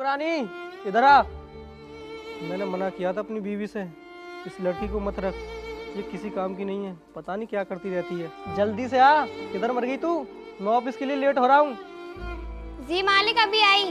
नौकरानी इधर आ। मैंने मना किया था अपनी बीवी से, इस लड़की को मत रख, ये किसी काम की नहीं है, पता नहीं क्या करती रहती है। जल्दी से आ, किधर मर गई तू? मैं ऑफिस के लिए लेट हो रहा हूँ। जी मालिक अभी आई।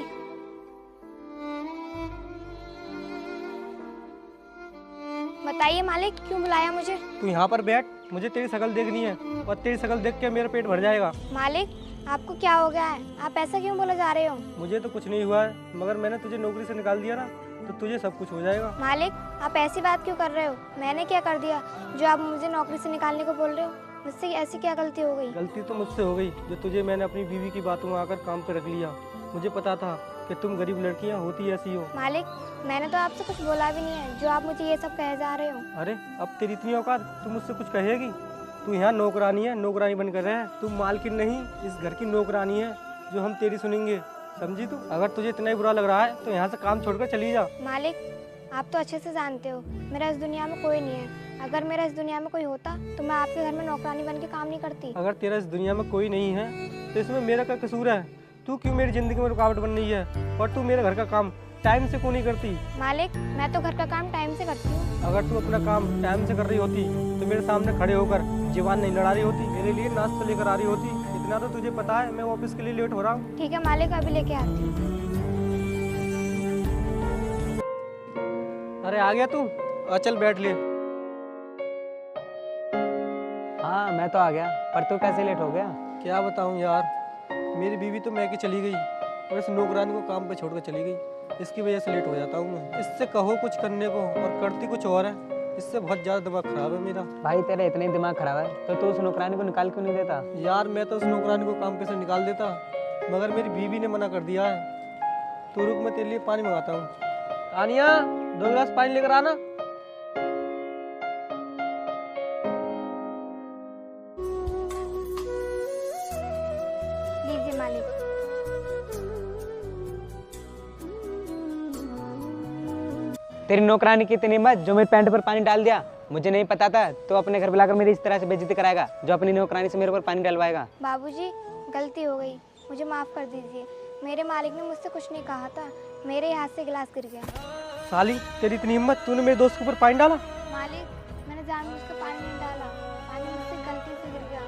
बताइए मालिक क्यों बुलाया मुझे? तू यहाँ पर बैठ, मुझे तेरी शक्ल देखनी है और तेरी शक्ल देख के मेरा पेट भर जाएगा। मालिक आपको क्या हो गया है? आप ऐसा क्यों बोले जा रहे हो? मुझे तो कुछ नहीं हुआ है, मगर मैंने तुझे नौकरी से निकाल दिया ना, तो तुझे सब कुछ हो जाएगा। मालिक आप ऐसी बात क्यों कर रहे हो? मैंने क्या कर दिया जो आप मुझे नौकरी से निकालने को बोल रहे हो? मुझसे ऐसी क्या गलती हो गई? गलती तो मुझसे हो गई जो तुझे मैंने अपनी बीवी की बातों में आकर काम पे रख लिया। मुझे पता था कि तुम गरीब लड़कियां होती ऐसी हो। मालिक मैंने तो आपसे कुछ बोला भी नहीं है जो आप मुझे ये सब कहे जा रहे हो। अरे अब तेरी इतनी औकात, तू मुझसे कुछ कहेगी? तू यहाँ नौकरानी है, नौकरानी बनकर रहे। तू मालकिन नहीं, इस घर की नौकरानी है जो हम तेरी सुनेंगे, समझी तू? अगर तुझे इतना ही बुरा लग रहा है तो यहाँ से काम छोड़कर चली जा। मालिक आप तो अच्छे से जानते हो मेरा इस दुनिया में कोई नहीं है। अगर मेरा इस दुनिया में कोई होता तो मैं आपके घर में नौकरानी बन के काम नहीं करती। अगर तेरा इस दुनिया में कोई नहीं है तो इसमें मेरा क्या कसूर है? तू क्यों मेरी जिंदगी में रुकावट बन रही है? और तू मेरे घर का काम टाइम से क्यों नहीं करती? मालिक मैं तो घर का काम टाइम से करती हूँ। अगर तू अपना काम टाइम से कर रही होती तो मेरे सामने खड़े होकर जीवान नहीं लड़ा रही होती, मेरे लिए नाश्ता लेकर आ रही होती। इतना तो तुझे पता है मैं ऑफिस के लिए लेट हो रहा हूँ। ठीक है मालिक अभी लेके आती हूँ। अरे आ गया तू? चल बैठ ले। हाँ मैं तो आ गया, पर तू कैसे लेट हो गया? क्या बताऊँ यार, मेरी बीवी तो मैके चली गई और इस नौकरानी को काम पे छोड़कर चली गई। इसकी वजह से लेट हो जाता हूँ मैं। इससे कहो कुछ करने को और करती कुछ और है। इससे बहुत ज़्यादा दिमाग खराब है मेरा। भाई तेरा इतना ही दिमाग खराब है तो तू उस नौकरानी को निकाल क्यों नहीं देता? यार मैं तो उस नौकरानी को काम पे से निकाल देता, मगर मेरी बीवी ने मना कर दिया है। तो रुक मैं तेरे लिए पानी मंगाता हूँ। तानिया 2 गिलास पानी लेकर आना। लीजिए मालिक। तेरी नौकरानी की इतनी हिम्मत जो मेरे पैंट पर पानी डाल दिया। मुझे नहीं पता था तो अपने घर बुलाकर मेरी इस तरह से बेइज्जती कराएगा जो अपनी नौकरानी से मेरे ऊपर पानी डलवाएगा। बाबूजी गलती हो गई, मुझे माफ़ कर दीजिए। मेरे मालिक ने मुझसे कुछ नहीं कहा था, मेरे हाथ से गिलास गिर गया। साली तेरी इतनी हिम्मत, तूने मेरे दोस्त के ऊपर पानी डाला? मालिक मैंने जानबूझकर पानी नहीं डाला, पानी मुझसे गलती से गिर गया।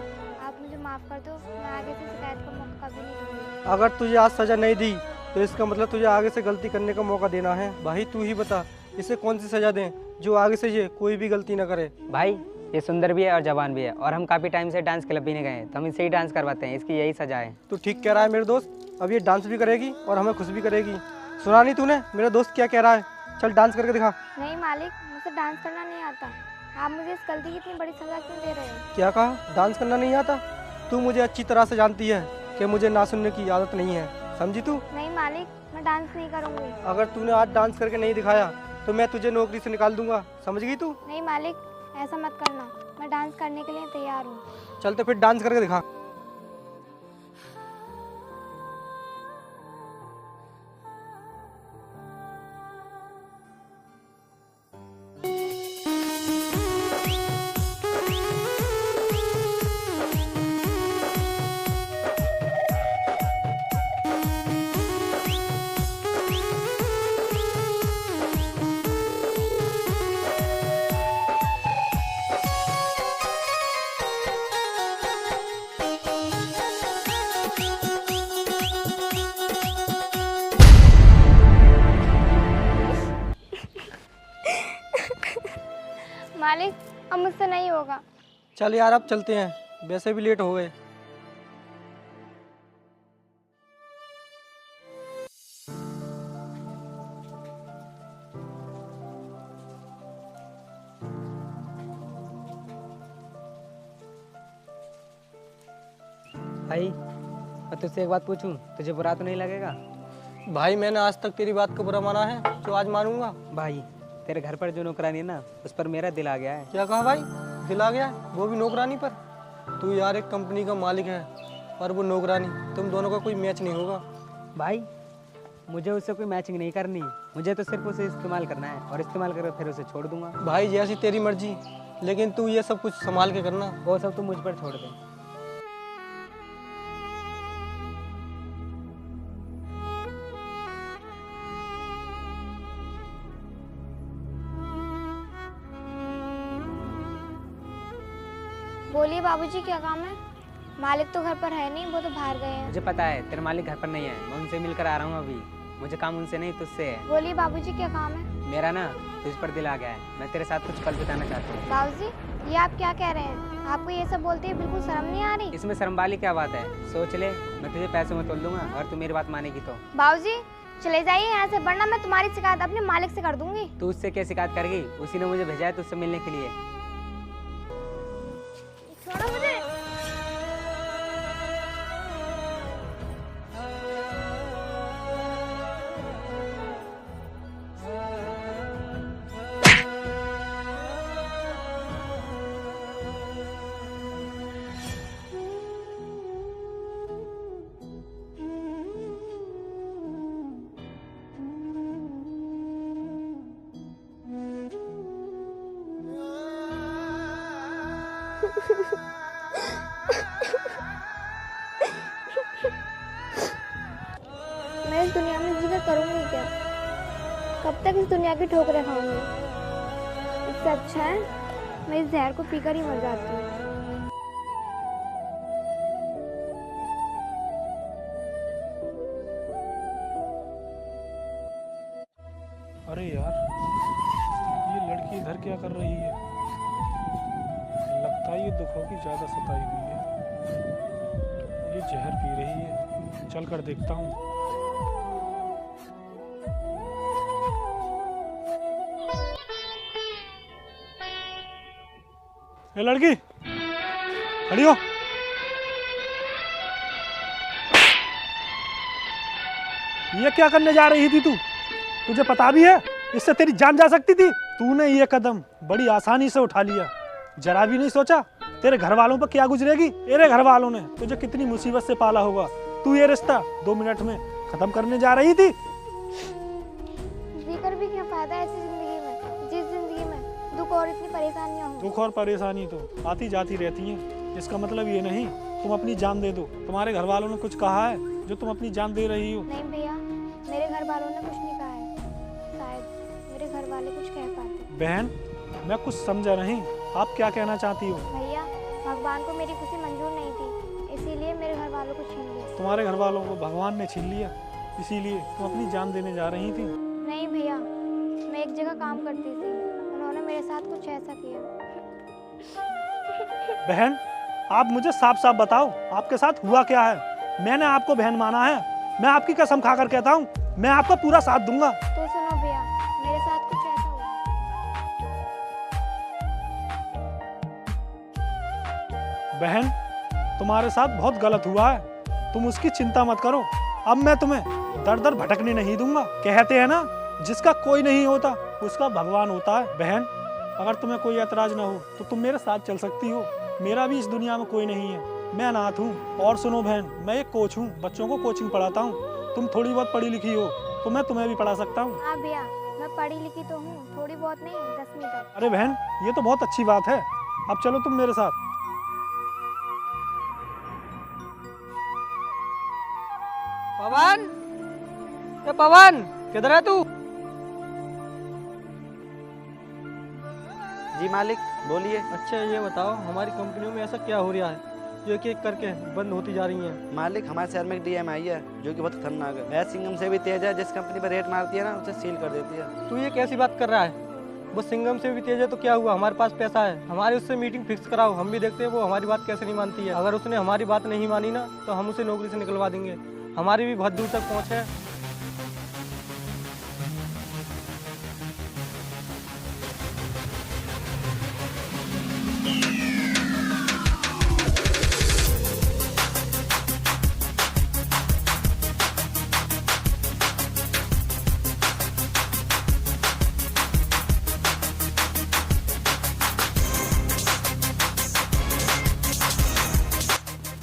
आप मुझे माफ़ कर दो, मैं आगे से शिकायत का मौका कभी नहीं दूंगी। अगर तुझे आज सजा नहीं दी तो इसका मतलब तुझे आगे से गलती करने का मौका देना है। भाई तू ही बता इसे कौन सी सजा दें जो आगे से ये कोई भी गलती ना करे। भाई ये सुंदर भी है और जवान भी है और हम काफ़ी टाइम से डांस क्लब भी नहीं गए तो हम इसे ही डांस करवाते हैं, इसकी यही सजा है। तू ठीक कह रहा है मेरे दोस्त, अब ये डांस भी करेगी और हमें खुश भी करेगी। सुना नहीं तूने मेरा दोस्त क्या कह रहा है? चल डांस करके दिखा। नहीं मालिक मुझसे डांस करना नहीं आता। आप मुझे इस गलती की इतनी बड़ी सजा क्यों दे रहे हो? क्या कहा? डांस करना नहीं आता? तू मुझे अच्छी तरह से जानती है कि मुझे ना सुनने की आदत नहीं है, समझी तू? नहीं मालिक मैं डांस नहीं करूँगी। अगर तूने आज डांस करके नहीं दिखाया तो मैं तुझे नौकरी से निकाल दूंगा, समझ गई तू? नहीं मालिक ऐसा मत करना, मैं डांस करने के लिए तैयार हूँ। चल तो फिर डांस करके दिखा। मालिक अब मुझसे नहीं होगा। चल यार अब चलते हैं, वैसे भी लेट हो गए। भाई मैं तुझसे एक बात पूछूं, तुझे बुरा तो नहीं लगेगा? भाई मैंने आज तक तेरी बात को बुरा माना है तो आज मानूंगा। भाई तेरे घर पर जो नौकरानी है ना उस पर मेरा दिल आ गया है। क्या कहा भाई? दिल आ गया? वो भी नौकरानी पर? तू यार एक कंपनी का मालिक है और वो नौकरानी, तुम दोनों का कोई मैच नहीं होगा। भाई मुझे उससे कोई मैचिंग नहीं करनी, मुझे तो सिर्फ उसे इस्तेमाल करना है और इस्तेमाल करके फिर उसे छोड़ दूंगा। भाई जैसी तेरी मर्जी, लेकिन तू ये सब कुछ संभाल के करना। वो सब तुम मुझ पर छोड़ दे। बोलिए बाबूजी, क्या काम है? मालिक तो घर पर है नहीं, वो तो बाहर गए हैं। मुझे पता है तेरे मालिक घर पर नहीं है, मैं उनसे मिलकर आ रहा हूँ अभी। मुझे काम उनसे नहीं तुझसे है। बोलिए बाबूजी, क्या काम है? मेरा ना तुझ पर दिल आ गया है, मैं तेरे साथ कुछ पल बिताना चाहता हूँ। बाबूजी, ये आप क्या कह रहे हैं? आपको ये सब बोलते ही बिल्कुल शर्म नहीं आ रही? इसमें शर्म वाली क्या बात है? सोच ले, मैं तुझे पैसे में तोल दूंगा और तू मेरी बात मानेगी तो। बाबूजी, चले जाइए यहाँ से, वरना मैं तुम्हारी शिकायत अपने मालिक से कर दूंगी। तू उससे क्या शिकायत करेगी? उसी ने मुझे भेजा है तुझसे मिलने के लिए। छोड़ो मुझे। मैं इस दुनिया में जीकर करूंगी क्या? कब तक इस दुनिया की ठोकरें खाऊंगी? इससे अच्छा है मैं इस जहर को पीकर ही मर जाती हूँ। अरे यार, ये लड़की इधर क्या कर रही है? लगता है ये दुखों की ज्यादा सताई हुई है। ये जहर पी रही है, चल कर देखता हूँ। ए लड़की, खड़ी हो। ये क्या करने जा रही थी तू? तुझे पता भी है इससे तेरी जान जा सकती थी। तूने ये कदम बड़ी आसानी से उठा लिया, जरा भी नहीं सोचा तेरे घर वालों पर क्या गुजरेगी। तेरे घर वालों ने तुझे कितनी मुसीबत से पाला होगा। तू ये रिश्ता 2 मिनट में खत्म करने जा रही थी। जीकर भी क्या फायदा ऐसी जिंदगी में, जिस जिंदगी में दुख और इतनी परेशानियां हो। दुख और परेशानी तो आती जाती रहती हैं। इसका मतलब ये नहीं तुम अपनी जान दे दो। तुम्हारे घर वालों ने कुछ कहा है जो तुम अपनी जान दे रही हो? नहीं भैया, मेरे घर वालों ने कुछ नहीं कहा है। शायद मेरे घर वाले कुछ कह पाते। बहन, मैं कुछ समझा नहीं, आप क्या कहना चाहती हो? भैया, भगवान को मेरी खुशी मंजूर नहीं थी, इसीलिए मेरे घर वालों को छीन लिया। तुम्हारे घर वालों को भगवान ने छीन लिया, इसीलिए तुम अपनी जान देने जा रही थी? नहीं भैया, मैं एक जगह काम करती थी, उन्होंने मेरे साथ कुछ ऐसा किया। बहन, आप मुझे साफ साफ बताओ, आपके साथ हुआ क्या है? मैंने आपको बहन माना है, मैं आपकी कसम खाकर कहता हूँ, मैं आपका पूरा साथ दूंगा। तो सुनो भैया, मेरे साथ कुछ ऐसा हुआ। बहन, तुम्हारे साथ बहुत गलत हुआ है, तुम उसकी चिंता मत करो। अब मैं तुम्हें दर दर भटकने नहीं दूंगा। कहते हैं ना, जिसका कोई नहीं होता उसका भगवान होता है। बहन, अगर तुम्हें कोई ऐतराज ना हो तो तुम मेरे साथ चल सकती हो। मेरा भी इस दुनिया में कोई नहीं है, मैं अनाथ हूँ। और सुनो बहन, मैं एक कोच हूँ, बच्चों को कोचिंग पढ़ाता हूँ। तुम थोड़ी बहुत पढ़ी लिखी हो तो मैं तुम्हें भी पढ़ा सकता हूँ। हाँ भैया, मैं पढ़ी लिखी तो हूँ, थोड़ी बहुत नहीं, 10वीं तक। अरे बहन, ये तो बहुत अच्छी बात है। अब चलो तुम मेरे साथ। पवन, ए पवन, किधर है तू? जी मालिक, बोलिए। अच्छा ये बताओ, हमारी कंपनियों में ऐसा क्या हो रहा है जो एक एक करके बंद होती जा रही हैं? मालिक, हमारे शहर में एक डीएम आई है जो कि बहुत खतरनाक है। वह सिंघम से भी तेज है। जिस कंपनी पर रेट मारती है ना, उसे सील कर देती है। तू ये कैसी बात कर रहा है? वो सिंघम से भी तेज है तो क्या हुआ, हमारे पास पैसा है, हमारे उससे मीटिंग फिक्स कराओ, हम भी देखते हैं वो हमारी बात कैसे नहीं मानती है। अगर उसने हमारी बात नहीं मानी ना तो हम उसे नौकरी से निकलवा देंगे। हमारी भी बहुत दूर तक पहुँच है।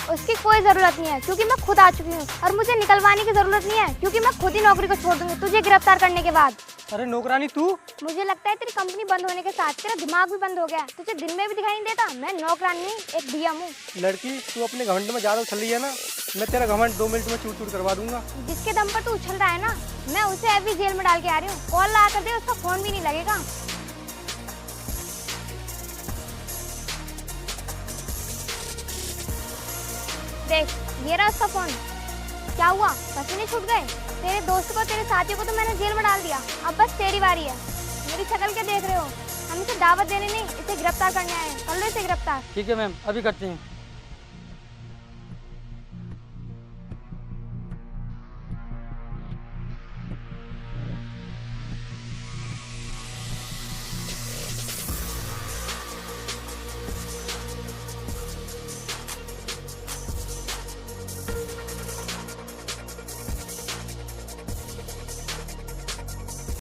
उसकी कोई जरूरत नहीं है, क्योंकि मैं खुद आ चुकी हूँ। और मुझे निकलवाने की जरूरत नहीं है, क्योंकि मैं खुद ही नौकरी को छोड़ दूंगी तुझे गिरफ्तार करने के बाद। अरे नौकरानी तू? मुझे लगता है तेरी कंपनी बंद होने के साथ तेरा दिमाग भी बंद हो गया। तुझे दिन में भी दिखाई नहीं देता? मैं नौकरानी नहीं, एक डीएम हूँ। लड़की, तू अपने घमंड में ज्यादा उछल रही है ना, मैं तेरा घमंड 2 मिनट में चूर चूर करवा दूंगा। जिसके दम पर तू उछल रहा है ना, मैं उसे अभी जेल में डाल के आ रही हूँ। कॉल ला कर दे, उसका फोन भी नहीं लगेगा। देख, ये रहा उसका फोन। क्या हुआ, पसीने छूट गए? तेरे दोस्त को, तेरे साथियों को तो मैंने जेल में डाल दिया, अब बस तेरी बारी है। मेरी शक्ल क्या देख रहे हो? हम इसे दावत देने नहीं, इसे गिरफ्तार करने आए हैं। कर लो इसे गिरफ्तार। ठीक है मैम, अभी करते हैं।